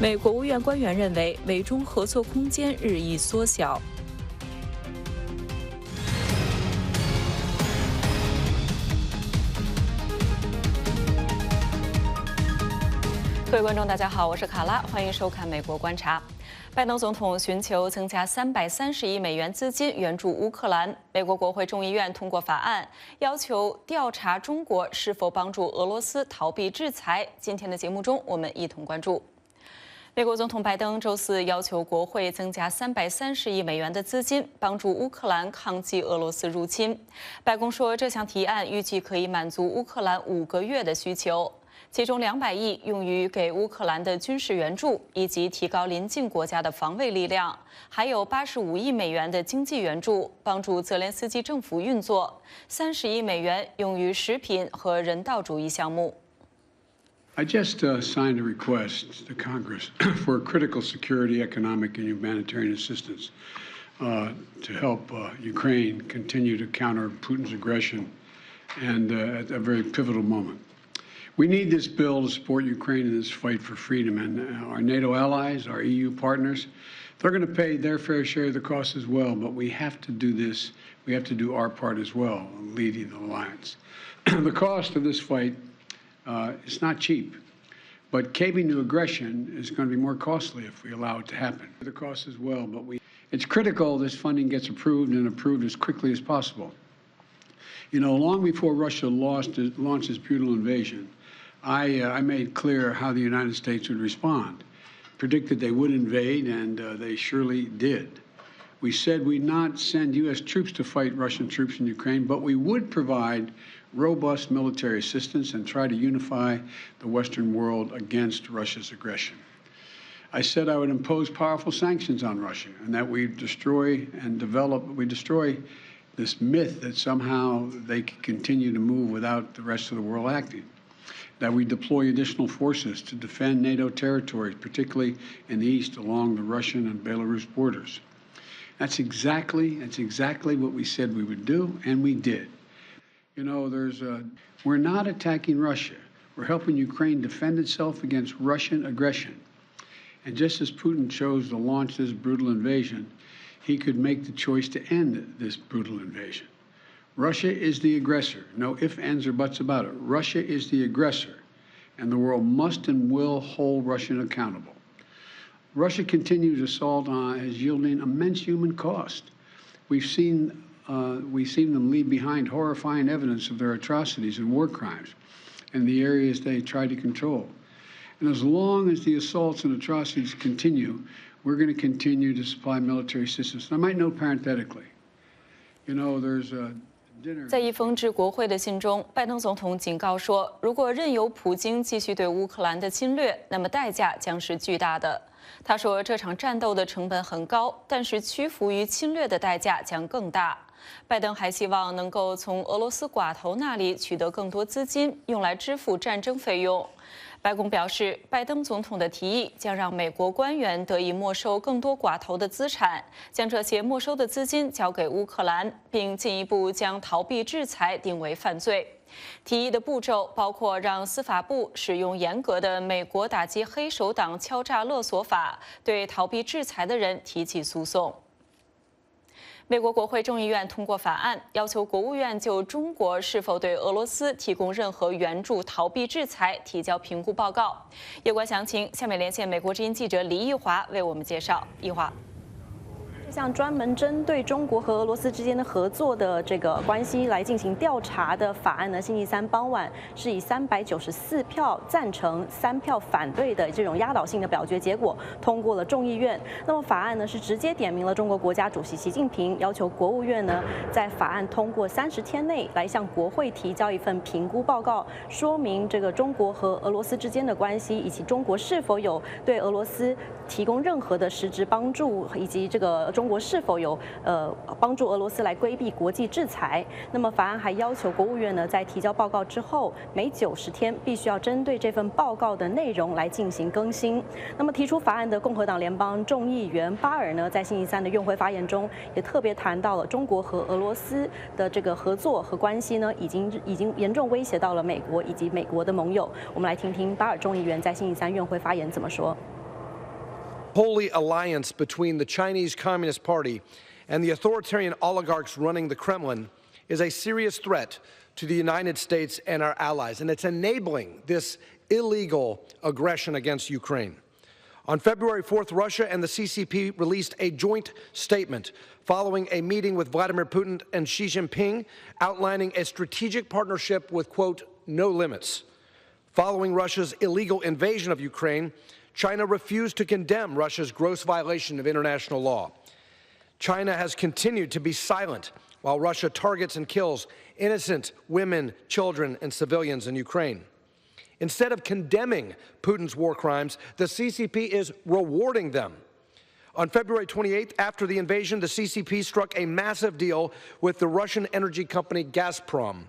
美国务院官员认为美中合作空间日益缩小。各位观众，大家好，我是卡拉，欢迎收看《美国观察》。拜登总统寻求增加330亿美元资金援助乌克兰。美国国会众议院通过法案，要求调查中国是否帮助俄罗斯逃避制裁。今天的节目中，我们一同关注。美国总统拜登周四要求国会增加330亿美元的资金，帮助乌克兰抗击俄罗斯入侵。白宫说，这项提案预计可以满足乌克兰5个月的需求。其中200亿用于给乌克兰的军事援助，以及提高邻近国家的防卫力量，还有85亿美元的经济援助，帮助泽连斯基政府运作，30亿美元用于食品和人道主义项目。I just signed a request to Congress for critical security, economic, and humanitarian assistance to help Ukraine continue to counter Putin's aggression, and at a very pivotal moment. We need this bill to support Ukraine in this fight for freedom, and our NATO allies, our EU partners, they're going to pay their fair share of the cost as well, but we have to do this. We have to do our part as well, leading the alliance. The cost of this fight is not cheap, but caving to aggression is going to be more costly if we allow it to happen. The cost as well, but it's critical this funding gets approved and approved as quickly as possible. You know, long before Russia launched its brutal invasion, I made clear how the United States would respond, predicted they would invade, and they surely did. We said we'd not send U.S. troops to fight Russian troops in Ukraine, but we would provide robust military assistance and try to unify the Western world against Russia's aggression. I said I would impose powerful sanctions on Russia, and that we destroy this myth that somehow they could continue to move without the rest of the world acting. That we deploy additional forces to defend NATO territories, particularly in the east along the Russian and Belarus borders. That's exactly what we said we would do, and we did. You know, we're not attacking Russia. We're helping Ukraine defend itself against Russian aggression. And just as Putin chose to launch this brutal invasion, he could make the choice to end this brutal invasion. Russia is the aggressor. No ifs, ands, or buts about it. Russia is the aggressor, and the world must and will hold Russia accountable. Russia's continued assault is yielding immense human cost. We've seen them leave behind horrifying evidence of their atrocities and war crimes in the areas they try to control. And as long as the assaults and atrocities continue, we're going to continue to supply military assistance. And I might note parenthetically, you know, there's a 在一封致国会的信中，拜登总统警告说，如果任由普京继续对乌克兰的侵略，那么代价将是巨大的。他说，这场战斗的成本很高，但是屈服于侵略的代价将更大。拜登还希望能够从俄罗斯寡头那里取得更多资金，用来支付战争费用。白宫表示，拜登总统的提议将让美国官员得以没收更多寡头的资产，将这些没收的资金交给乌克兰，并进一步将逃避制裁定为犯罪。提议的步骤包括让司法部使用严格的美国打击黑手党敲诈勒索法，对逃避制裁的人提起诉讼。美国国会众议院通过法案，要求国务院就中国是否对俄罗斯提供任何援助逃避制裁提交评估报告。有关详情，下面连线美国之音记者李义华为我们介绍。义华。这项专门针对中国和俄罗斯之间的合作的这个关系来进行调查的法案呢，星期三傍晚是以394票赞成、3票反对的这种压倒性的表决结果通过了众议院。那么法案呢是直接点名了中国国家主席习近平，要求国务院呢在法案通过30天内来向国会提交一份评估报告，说明这个中国和俄罗斯之间的关系，以及中国是否有对俄罗斯提供任何的实质帮助，以及这个中国是否有帮助俄罗斯来规避国际制裁。那么法案还要求国务院呢，在提交报告之后，每90天必须要针对这份报告的内容来进行更新。那么提出法案的共和党联邦众议员巴尔呢，在星期三的院会发言中，也特别谈到了中国和俄罗斯的这个合作和关系呢，已经严重威胁到了美国以及美国的盟友。我们来听听巴尔众议员在星期三院会发言怎么说。holy alliance between the Chinese Communist Party and the authoritarian oligarchs running the Kremlin is a serious threat to the United States and our allies, and it's enabling this illegal aggression against Ukraine. On February 4th, Russia and the CCP released a joint statement following a meeting with Vladimir Putin and Xi Jinping, outlining a strategic partnership with, quote, no limits. Following Russia's illegal invasion of Ukraine, China refused to condemn Russia's gross violation of international law. China has continued to be silent while Russia targets and kills innocent women, children, and civilians in Ukraine. Instead of condemning Putin's war crimes, the CCP is rewarding them. On February 28th, after the invasion, the CCP struck a massive deal with the Russian energy company Gazprom.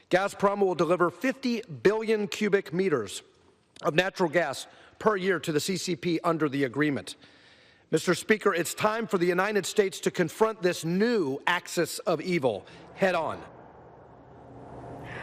Gazprom will deliver 50 billion cubic meters of natural gas per year to the CCP under the agreement. Mr. Speaker, it's time for the United States to confront this new axis of evil head on.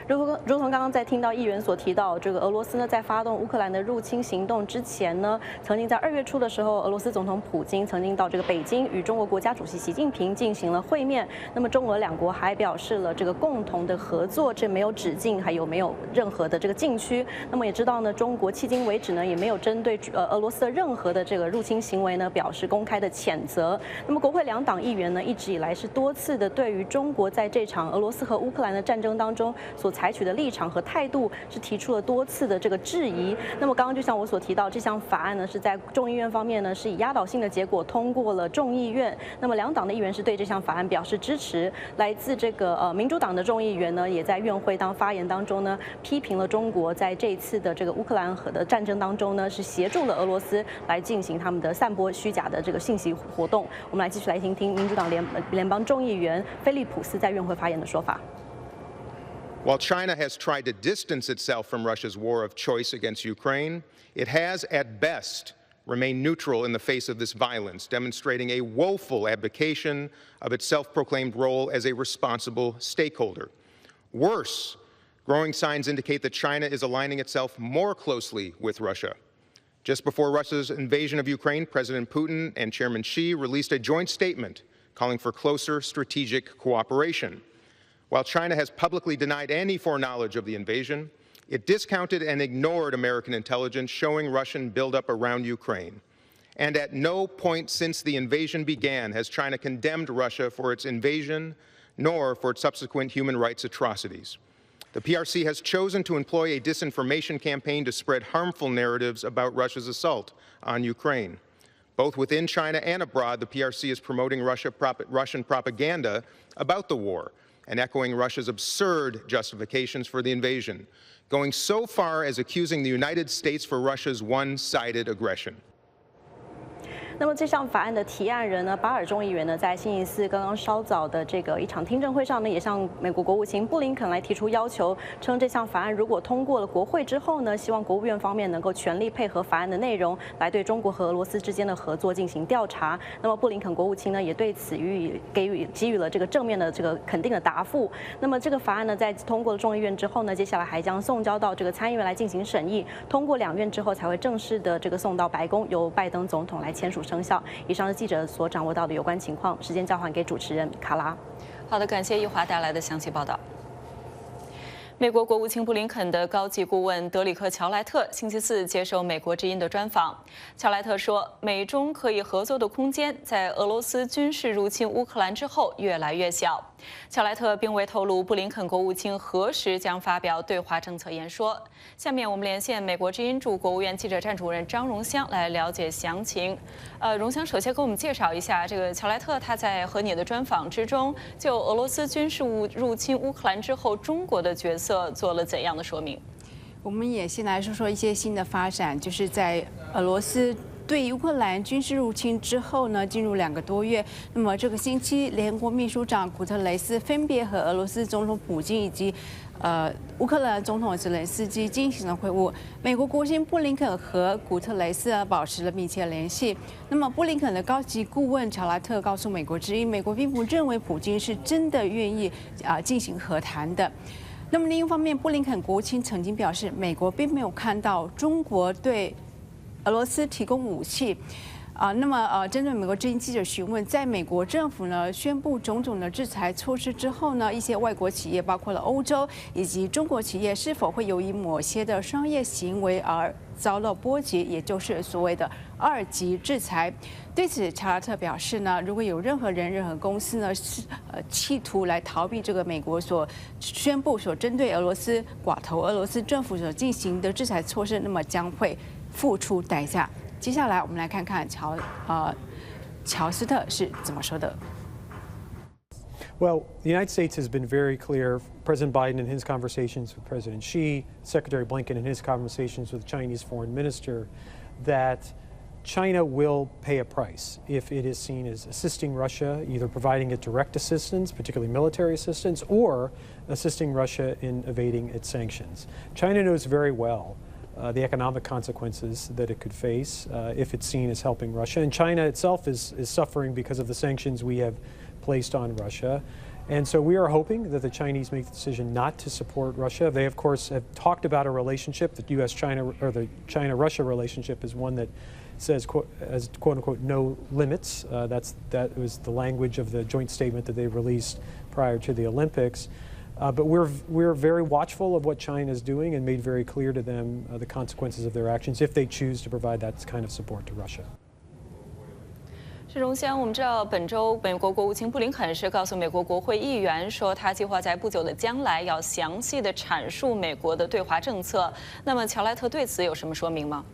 如同刚刚在听到议员所提到，这个俄罗斯呢在发动乌克兰的入侵行动之前呢，曾经在2月初的时候，俄罗斯总统普京曾经到这个北京与中国国家主席习近平进行了会面。那么中俄两国还表示了这个共同的合作，这没有止境，还有没有任何的这个禁区。那么也知道呢，中国迄今为止呢也没有针对俄罗斯的任何的这个入侵行为呢表示公开的谴责。那么国会两党议员呢一直以来是多次的对于中国在这场俄罗斯和乌克兰的战争当中所采取的立场和态度是提出了多次的这个质疑。那么刚刚就像我所提到，这项法案呢是在众议院方面呢是以压倒性的结果通过了众议院。那么两党的议员是对这项法案表示支持。来自这个民主党的众议员呢也在院会发言当中呢批评了中国在这一次的这个乌克兰的战争当中呢是协助了俄罗斯来进行他们的散播虚假的这个信息活动。我们来继续来听听民主党联邦众议员菲利普斯在院会发言的说法。While China has tried to distance itself from Russia's war of choice against Ukraine, it has, at best, remained neutral in the face of this violence, demonstrating a woeful abdication of its self-proclaimed role as a responsible stakeholder. Worse, growing signs indicate that China is aligning itself more closely with Russia. Just before Russia's invasion of Ukraine, President Putin and Chairman Xi released a joint statement calling for closer strategic cooperation. While China has publicly denied any foreknowledge of the invasion, it discounted and ignored American intelligence showing Russian buildup around Ukraine. And at no point since the invasion began has China condemned Russia for its invasion, nor for its subsequent human rights atrocities. The PRC has chosen to employ a disinformation campaign to spread harmful narratives about Russia's assault on Ukraine. Both within China and abroad, the PRC is promoting Russian propaganda about the war and echoing Russia's absurd justifications for the invasion, going so far as accusing the United States for Russia's one-sided aggression. 那么这项法案的提案人呢，巴尔众议员呢，在星期四刚刚稍早的这个一场听证会上呢，也向美国国务卿布林肯来提出要求，称这项法案如果通过了国会之后呢，希望国务院方面能够全力配合法案的内容，来对中国和俄罗斯之间的合作进行调查。那么布林肯国务卿呢，也对此给予了这个正面的这个肯定的答复。那么这个法案呢，在通过了众议院之后呢，接下来还将送交到这个参议院来进行审议，通过两院之后才会正式的这个送到白宫，由拜登总统来签署生效。以上是记者所掌握到的有关情况，时间交还给主持人卡拉。好的，感谢一华带来的详细报道。美国国务卿布林肯的高级顾问德里克·乔莱特星期四接受美国之音的专访。乔莱特说，美中可以合作的空间在俄罗斯军事入侵乌克兰之后越来越小。乔莱特并未透露布林肯国务卿何时将发表对华政策演说。下面我们连线美国之音驻国务院记者站主任张荣香来了解详情。荣香首先给我们介绍一下，这个乔莱特他在和你的专访之中，就俄罗斯军事入侵乌克兰之后中国的角色做了怎样的说明？我们也先来说说一些新的发展，就是在俄罗斯对乌克兰军事入侵之后呢，进入2个多月。那么这个星期，联合国秘书长古特雷斯分别和俄罗斯总统普京以及乌克兰总统泽连斯基进行了会晤。美国国务卿布林肯和古特雷斯保持了密切联系。那么布林肯的高级顾问乔莱特告诉美国之音，美国并不认为普京是真的愿意进行和谈的。那么另一方面，布林肯国务卿曾经表示，美国并没有看到中国对俄罗斯提供武器。那么针对美国之音记者询问，在美国政府呢宣布种种的制裁措施之后呢，一些外国企业，包括了欧洲以及中国企业，是否会由于某些的商业行为而遭到波及，也就是所谓的2级制裁？对此，乔拉特表示呢，如果有任何人、任何公司呢是企图来逃避这个美国所宣布所针对俄罗斯寡头俄罗斯政府所进行的制裁措施，那么将会付出代价。接下来我们来看看乔斯特是怎么说的。Well, the United States has been very clear. President Biden in his conversations with President Xi, Secretary Blinken in his conversations with Chinese Foreign Minister, that China will pay a price if it is seen as assisting Russia, either providing it direct assistance, particularly military assistance, or assisting Russia in evading its sanctions. China knows very well the economic consequences that it could face if it's seen as helping Russia. And China itself is suffering because of the sanctions we have placed on Russia. And so we are hoping that the Chinese make the decision not to support Russia. They, of course, have talked about a relationship, the U.S.-China, or the China-Russia relationship is one that says, as quote-unquote, no limits. That was the language of the joint statement that they released prior to the Olympics. But we're very watchful of what China is doing and made very clear to them the consequences of their actions if they choose to provide that kind of support to Russia. 是荣先，我们知道本周美国国务卿布林肯是告诉美国国会议员说，他计划在不久的将来要详细的阐述美国的对华政策。那么乔莱特对此有什么说明吗？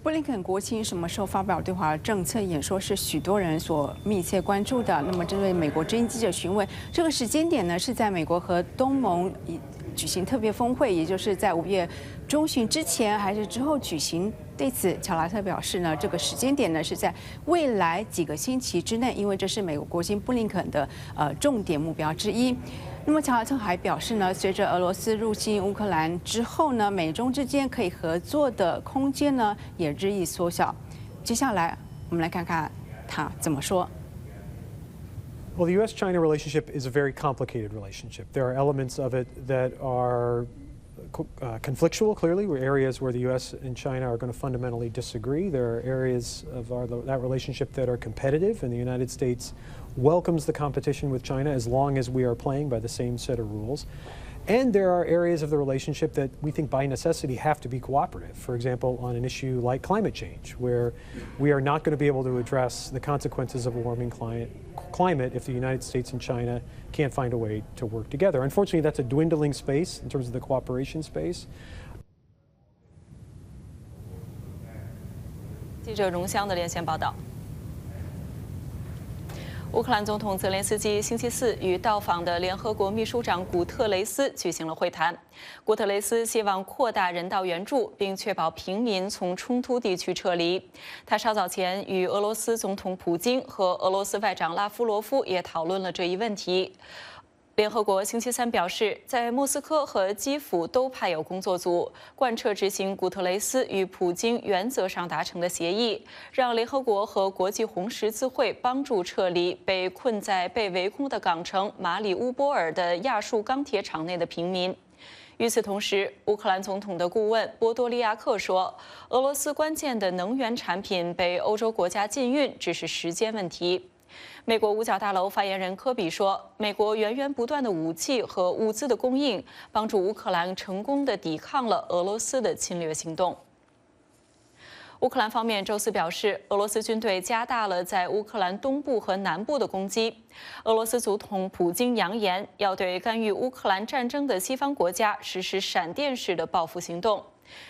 布林肯国庆什么时候发表对华政策演说是许多人所密切关注的。那么，针对美国之音记者询问，这个时间点呢是在美国和东盟举行特别峰会，也就是在5月中旬之前还是之后举行？对此，乔拉特表示呢，这个时间点呢是在未来几个星期之内，因为这是美国国务卿布林肯的重点目标之一。那么乔拉特还表示呢，随着俄罗斯入侵乌克兰之后呢，美中之间可以合作的空间呢也日益缩小。接下来我们来看看他怎么说。Well, the U.S.-China relationship is a very complicated relationship. There are elements of it that are conflictual, clearly, where areas where the U.S. and China are going to fundamentally disagree. There are areas of that relationship that are competitive, and the United States welcomes the competition with China as long as we are playing by the same set of rules. And there are areas of the relationship that we think by necessity have to be cooperative. For example, on an issue like climate change, where we are not going to be able to address the consequences of a warming climate if the United States and China can't find a way to work together. Unfortunately, that's a dwindling space in terms of the cooperation space. 记者荣湘的连线报道。乌克兰总统泽连斯基星期4与到访的联合国秘书长古特雷斯举行了会谈。古特雷斯希望扩大人道援助，并确保平民从冲突地区撤离。他稍早前与俄罗斯总统普京和俄罗斯外长拉夫罗夫也讨论了这一问题。联合国星期3表示，在莫斯科和基辅都派有工作组，贯彻执行古特雷斯与普京原则上达成的协议，让联合国和国际红十字会帮助撤离被困在被围攻的港城马里乌波尔的亚述钢铁厂内的平民。与此同时，乌克兰总统的顾问波多利亚克说，俄罗斯关键的能源产品被欧洲国家禁运只是时间问题。美国五角大楼发言人科比说，美国源源不断的武器和物资的供应，帮助乌克兰成功地抵抗了俄罗斯的侵略行动。乌克兰方面周4表示，俄罗斯军队加大了在乌克兰东部和南部的攻击。俄罗斯总统普京扬言，要对干预乌克兰战争的西方国家实施闪电式的报复行动。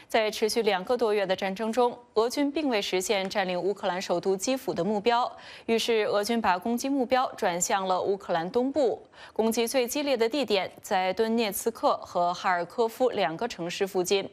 在持续2个多月的战争中，俄军并未实现占领乌克兰首都基辅的目标，于是俄军把攻击目标转向了乌克兰东部。攻击最激烈的地点在顿涅茨克和哈尔科夫2个城市附近。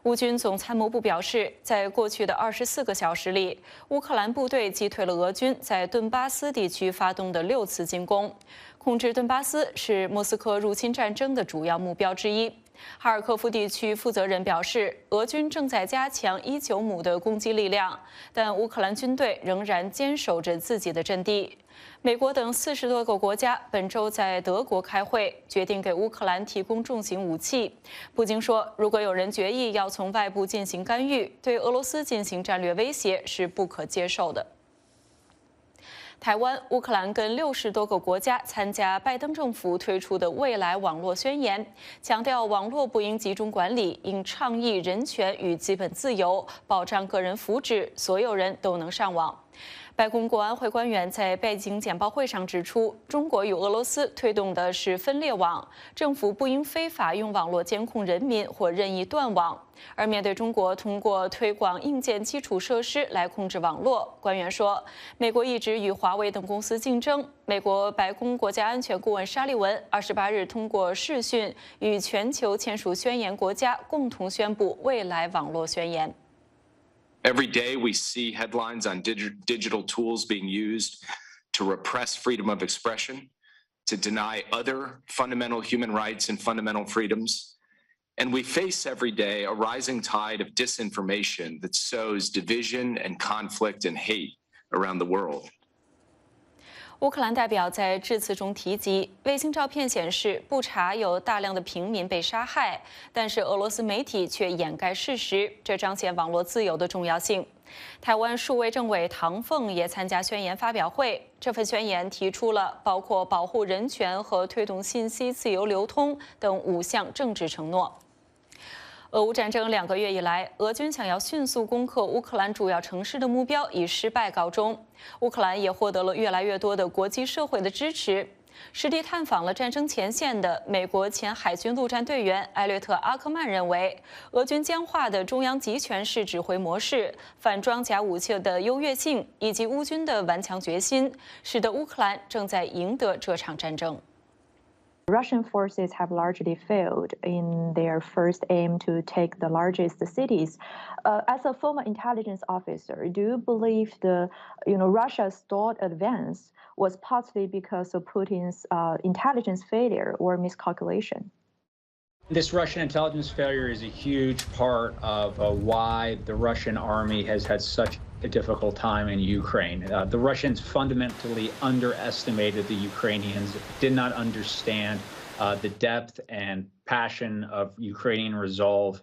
乌军总参谋部表示，在过去的24个小时里，乌克兰部队击退了俄军在顿巴斯地区发动的6次进攻。控制顿巴斯是莫斯科入侵战争的主要目标之一。哈尔科夫地区负责人表示，俄军正在加强伊久姆的攻击力量，但乌克兰军队仍然坚守着自己的阵地。美国等40多个国家本周在德国开会，决定给乌克兰提供重型武器。普京说，如果有人决意要从外部进行干预，对俄罗斯进行战略威胁，是不可接受的。台湾、乌克兰跟60多个国家参加拜登政府推出的未来网络宣言，强调网络不应集中管理，应倡议人权与基本自由，保障个人福祉，所有人都能上网。白宫国安会官员在背景简报会上指出，中国与俄罗斯推动的是分裂网，政府不应非法用网络监控人民或任意断网。而面对中国通过推广硬件基础设施来控制网络，官员说，美国一直与华为等公司竞争。美国白宫国家安全顾问沙利文28日通过视讯与全球签署宣言国家共同宣布未来网络宣言。Every day we see headlines on digital tools being used to repress freedom of expression, to deny other fundamental human rights and fundamental freedoms. And we face every day a rising tide of disinformation that sows division and conflict and hate around the world. 乌克兰代表在致辞中提及，卫星照片显示布查有大量的平民被杀害，但是俄罗斯媒体却掩盖事实，这彰显网络自由的重要性。台湾数位政委唐凤也参加宣言发表会，这份宣言提出了包括保护人权和推动信息自由流通等5项政治承诺。俄乌战争2个月以来，俄军想要迅速攻克乌克兰主要城市的目标以失败告终。乌克兰也获得了越来越多的国际社会的支持。实地探访了战争前线的美国前海军陆战队员艾略特·阿克曼认为，俄军僵化的中央集权式指挥模式、反装甲武器的优越性以及乌军的顽强决心，使得乌克兰正在赢得这场战争。Russian forces have largely failed in their first aim to take the largest cities. As a former intelligence officer, do you believe Russia's stalled advance was partly because of Putin's intelligence failure or miscalculation? This Russian intelligence failure is a huge part of why the Russian army has had such a difficult time in Ukraine. The Russians fundamentally underestimated the Ukrainians, did not understand the depth and passion of Ukrainian resolve,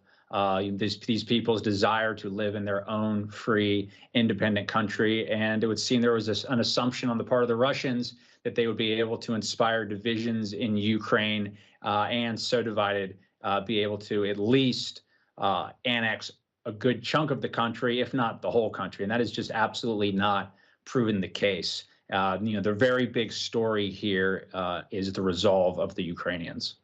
these people's desire to live in their own free, independent country. And it would seem there was an assumption on the part of the Russians that they would be able to inspire divisions in Ukraine and so divided, be able to at least annex a good chunk of the country, if not the whole country. And that is just absolutely not proven the case. The very big story here is the resolve of the Ukrainians.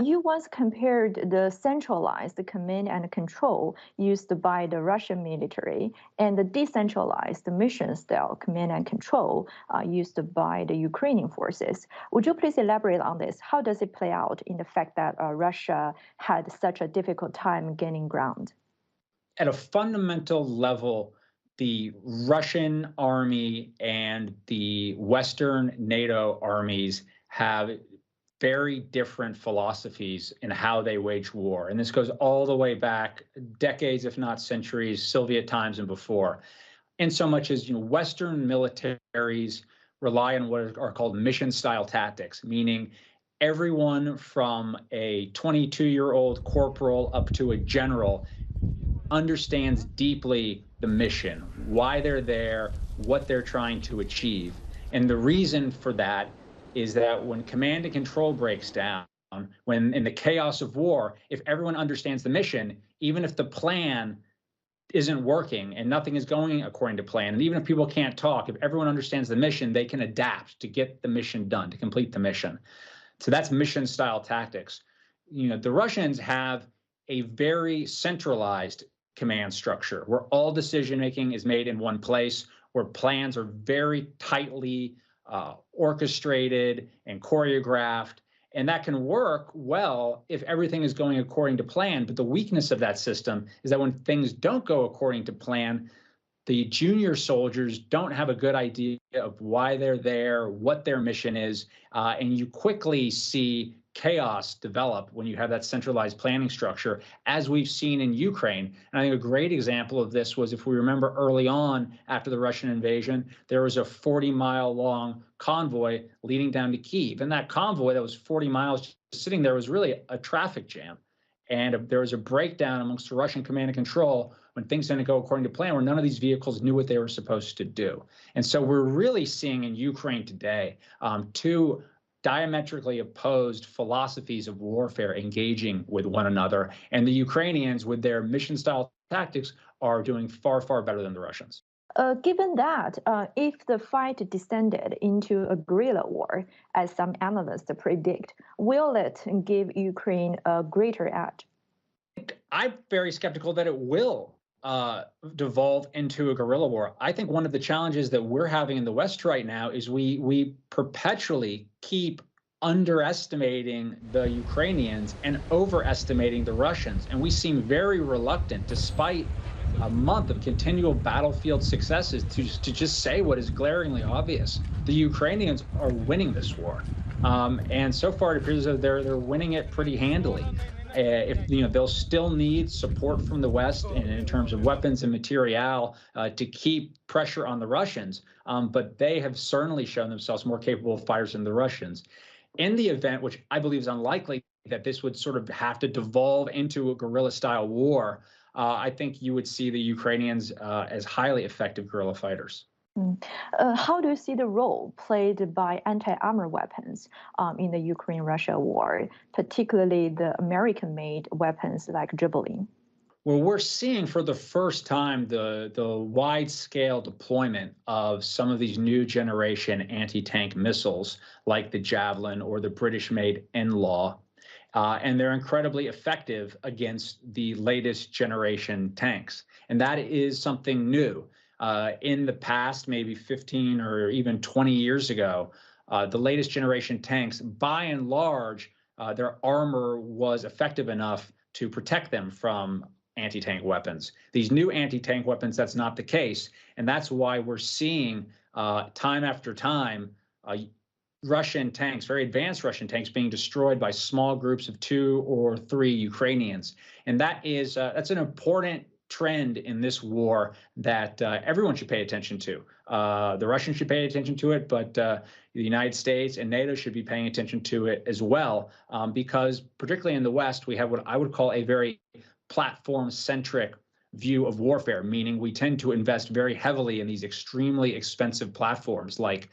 You once compared the centralized command and control used by the Russian military and the decentralized mission-style command and control used by the Ukrainian forces. Would you please elaborate on this? How does it play out in the fact that Russia had such a difficult time gaining ground? At a fundamental level, the Russian army and the Western NATO armies have very different philosophies in how they wage war. And this goes all the way back decades, if not centuries, Soviet times and before. In so much as Western militaries rely on what are called mission-style tactics, meaning everyone from a 22-year-old corporal up to a general understands deeply the mission, why they're there, what they're trying to achieve. And the reason for that is that when command and control breaks down, when in the chaos of war, if everyone understands the mission, even if the plan isn't working and nothing is going according to plan, and even if people can't talk, if everyone understands the mission, they can adapt to get the mission done, to complete the mission. So that's mission-style tactics. The Russians have a very centralized command structure where all decision-making is made in one place, where plans are very tightly orchestrated and choreographed. And that can work well if everything is going according to plan. But the weakness of that system is that when things don't go according to plan, the junior soldiers don't have a good idea of why they're there, what their mission is, and you quickly see chaos develop when you have that centralized planning structure, as we've seen in Ukraine. And I think a great example of this was, if we remember early on after the Russian invasion, there was a 40-mile-long convoy leading down to Kyiv. And that convoy that was 40 miles sitting there was really a traffic jam. And there was a breakdown amongst the Russian command and control when things didn't go according to plan, where none of these vehicles knew what they were supposed to do. And so we're really seeing in Ukraine today two diametrically opposed philosophies of warfare engaging with one another. And the Ukrainians, with their mission-style tactics, are doing far, far better than the Russians. Given that, if the fight descended into a guerrilla war, as some analysts predict, will it give Ukraine a greater edge? I'm very skeptical that it will devolve into a guerrilla war. I think one of the challenges that we're having in the West right now is we perpetually keep underestimating the Ukrainians and overestimating the Russians. And we seem very reluctant, despite a month of continual battlefield successes, to just say what is glaringly obvious. The Ukrainians are winning this war. And so far it appears that they're winning it pretty handily. If they'll still need support from the West in terms of weapons and material to keep pressure on the Russians, but they have certainly shown themselves more capable of fighters than the Russians. In the event, which I believe is unlikely, that this would sort of have to devolve into a guerrilla-style war, I think you would see the Ukrainians as highly effective guerrilla fighters. How do you see the role played by anti-armor weapons in the Ukraine-Russia war, particularly the American-made weapons like Javelin? Well, we're seeing for the first time the wide-scale deployment of some of these new generation anti-tank missiles like the Javelin or the British-made NLAW. And they're incredibly effective against the latest generation tanks. And that is something new. In the past, maybe 15 or even 20 years ago, the latest generation tanks, by and large, their armor was effective enough to protect them from anti-tank weapons. These new anti-tank weapons, that's not the case. And that's why we're seeing time after time Russian tanks, very advanced Russian tanks, being destroyed by small groups of 2 or 3 Ukrainians. And that's an important trend in this war that everyone should pay attention to. The Russians should pay attention to it, but the United States and NATO should be paying attention to it as well, because particularly in the West, we have what I would call a very platform-centric view of warfare, meaning we tend to invest very heavily in these extremely expensive platforms like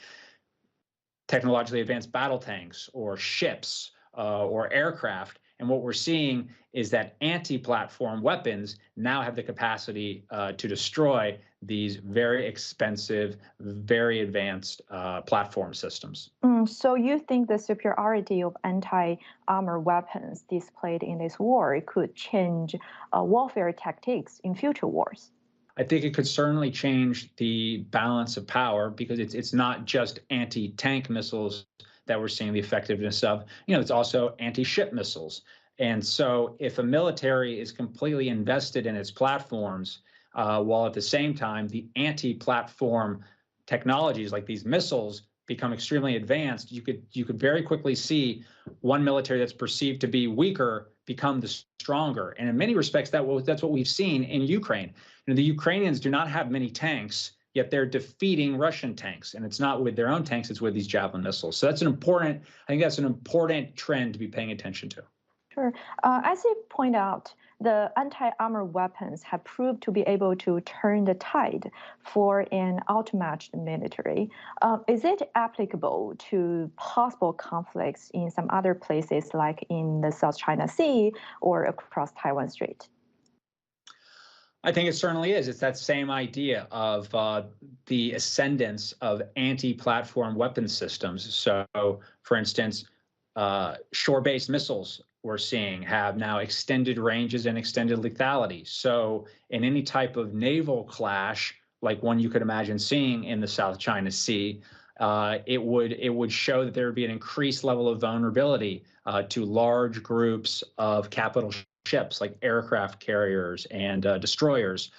technologically advanced battle tanks or ships or aircraft. And what we're seeing is that anti-platform weapons now have the capacity to destroy these very expensive, very advanced platform systems. So you think the superiority of anti-armor weapons displayed in this war could change warfare tactics in future wars? I think it could certainly change the balance of power, because it's not just anti-tank missiles that we're seeing the effectiveness of. It's also anti-ship missiles. And so if a military is completely invested in its platforms, while at the same time the anti-platform technologies like these missiles become extremely advanced, you could very quickly see one military that's perceived to be weaker become the stronger. And in many respects, that's what we've seen in Ukraine. The Ukrainians do not have many tanks, yet they're defeating Russian tanks. And it's not with their own tanks, it's with these Javelin missiles. So I think that's an important trend to be paying attention to. Sure. As you point out, the anti-armor weapons have proved to be able to turn the tide for an outmatched military. Is it applicable to possible conflicts in some other places, like in the South China Sea or across Taiwan Strait? I think it certainly is. It's that same idea of the ascendance of anti-platform weapon systems. So, for instance, shore-based missiles we're seeing have now extended ranges and extended lethality. So in any type of naval clash, like one you could imagine seeing in the South China Sea, it would show that there would be an increased level of vulnerability to large groups of capital ships like aircraft carriers and destroyers.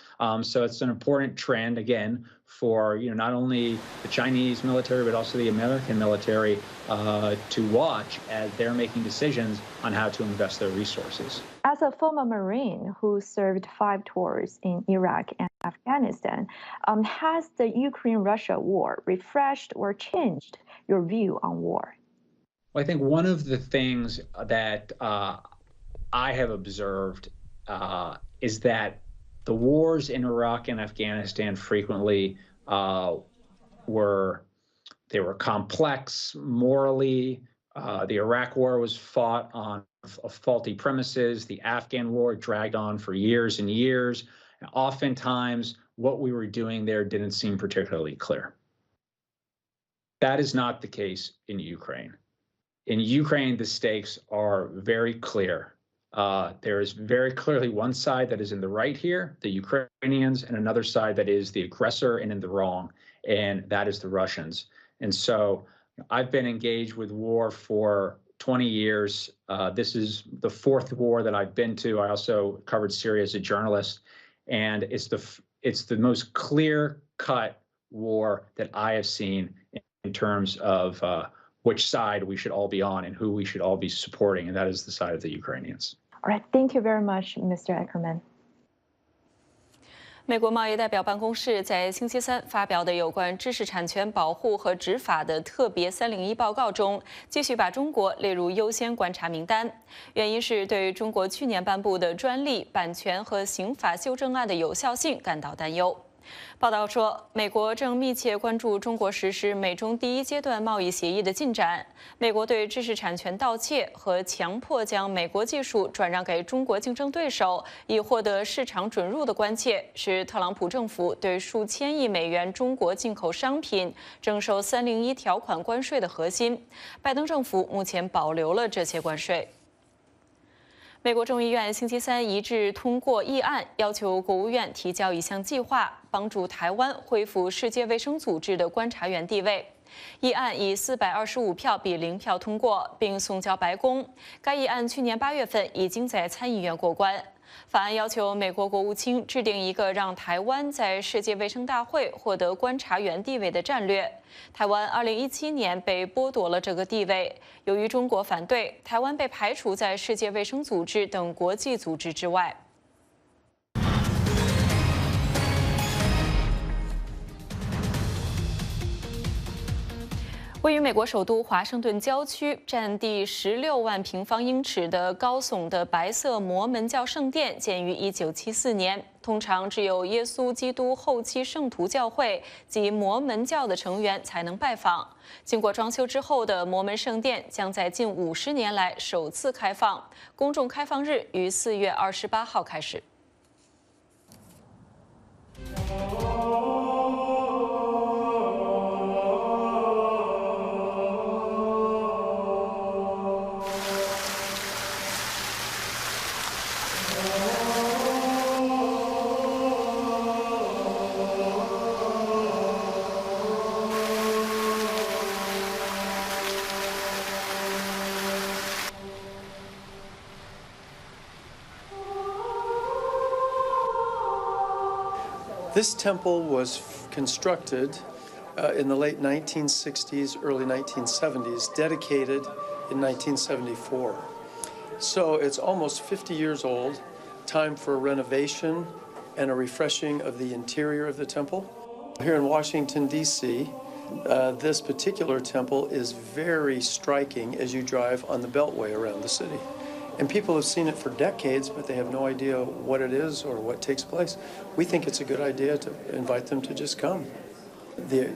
So it's an important trend, again, for not only the Chinese military, but also the American military to watch as they're making decisions on how to invest their resources. As a former Marine who served 5 tours in Iraq and Afghanistan, has the Ukraine-Russia war refreshed or changed your view on war? Well, I think one of the things that I have observed is that the wars in Iraq and Afghanistan frequently were complex morally. The Iraq war was fought on faulty premises. The Afghan war dragged on for years and years. And oftentimes, what we were doing there didn't seem particularly clear. That is not the case in Ukraine. In Ukraine, the stakes are very clear. There is very clearly one side that is in the right here, the Ukrainians, and another side that is the aggressor and in the wrong, and that is the Russians. And so I've been engaged with war for 20 years. This is the 4th war that I've been to. I also covered Syria as a journalist, and it's the most clear-cut war that I have seen in terms of which side we should all be on and who we should all be supporting, and that is the side of the Ukrainians. All right, thank you very much, Mr. Ackerman. 美国贸易代表办公室在星期三发表的有关知识产权保护和执法的特别301报告中，继续把中国列入优先观察名单。原因是对中国去年颁布的专利、版权和刑法修正案的有效性感到担忧。报道说，美国正密切关注中国实施美中第1阶段贸易协议的进展。美国对知识产权盗窃和强迫将美国技术转让给中国竞争对手，以获得市场准入的关切，是特朗普政府对数千亿美元中国进口商品征收301条款关税的核心。拜登政府目前保留了这些关税。美国众议院星期三一致通过议案，要求国务院提交一项计划，帮助台湾恢复世界卫生组织的观察员地位。议案以425票比0票通过，并送交白宫。该议案去年8月份已经在参议院过关。法案要求美国国务卿制定一个让台湾在世界卫生大会获得观察员地位的战略。台湾2017年被剥夺了这个地位，由于中国反对，台湾被排除在世界卫生组织等国际组织之外。位于美国首都华盛顿郊区、占地16万平方英尺的高耸的白色摩门教圣殿，建于1974年。通常只有耶稣基督后期圣徒教会及摩门教的成员才能拜访。经过装修之后的摩门圣殿将在近50年来首次开放，公众开放日于4月28号开始。This temple was constructed in the late 1960s, early 1970s, dedicated in 1974. So it's almost 50 years old, time for a renovation and a refreshing of the interior of the temple. Here in Washington, D.C., this particular temple is very striking as you drive on the Beltway around the city. And people have seen it for decades, but they have no idea what it is or what takes place. We think it's a good idea to invite them to just come. The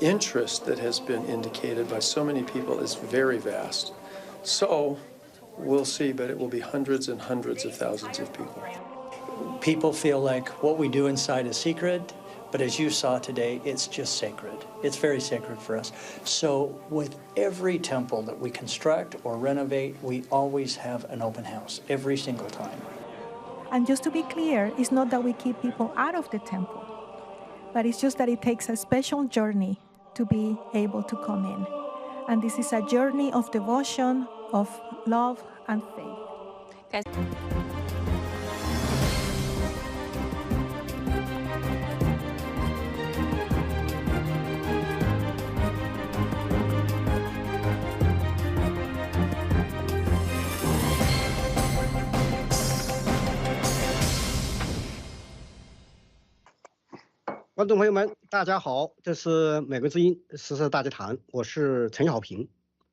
interest that has been indicated by so many people is very vast. So we'll see, but it will be hundreds and hundreds of thousands of people. People feel like what we do inside is secret, but as you saw today, it's just sacred. It's very sacred for us. So with every temple that we construct or renovate, we always have an open house every single time. And just to be clear, it's not that we keep people out of the temple, but it's just that it takes a special journey to be able to come in. And this is a journey of devotion, of love and faith. 观众朋友们，大家好，这是美国之音时事大家谈，我是陈小平。